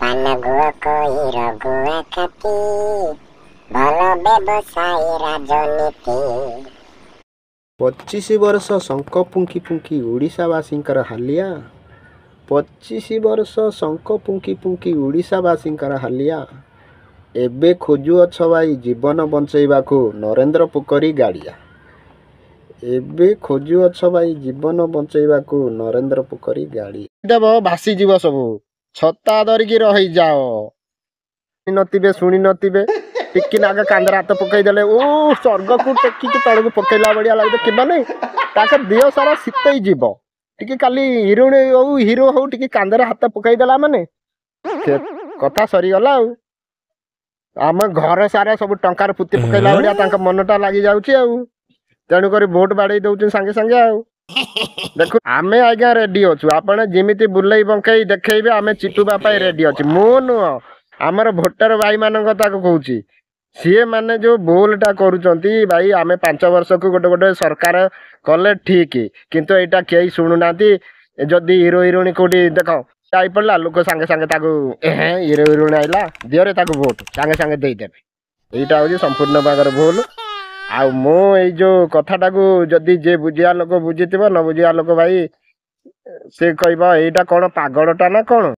पान गुआ कोई रगुआ खाती भल व्यवसायी राजनीति 25 वर्ष शंख फुंकी फुंकी ओडिशावासींकर हालिया 25 वर्ष शंख फुंकी फुंकी ओडिशावासींकर हालिया एबे खोजुअछ भाई जीवन बंचैबाकू नरेंद्र पोखरी गाड़िया एबे खोजुअछ भाई जीवन बंचैबाकू नरेंद्र पोखरी गाड़ी देव भासी जीव सब छता धरिकी रही जाओ नथिबे शुणी नथिबे टिकी नाग कांदर हाथ पकईदे ओ स्वर्ग को टेकिकी तड़क पकईला बढ़िया लगे कि माने ताके देह सारा शीतई जीव टिके खाली हिरोणी हो हिरो हो टिके कांदर हाथ पकईदेला माने कथा सरीगला आम घर सारा सब टंकार पुति पकईला बढ़िया मनटा लगी जाऊँच तेणुक भोट बाड़े दौन सांगे सांगे देखो आम आज्ञा रेडी अच्छु आपड़ जमी बुले बंकई देखे आम चिटुवा रेडी अच्छे मो नुह आमर भोटर भाई मान कथा कहूँ सी मैंने जो बोलटा करुँच भाई आम 5 वर्ष को गोटे गोटे सरकार कले ठीक किंतु यहाँ कई शुणुना जदि हिरो हिरोणी कौटी देख आई पड़ा लोक सांगे सांगे हिरो हिरोणी आईला दिहरे भोट सांगे सांगे देदेवे यहाँ हूँ संपूर्ण भाग भूल आउ मो जो कथाटा को जदि जे बुझिया लोक बुझी न बुझिया लोक भाई से कह यहाँ कौन पागलटा ना कौन।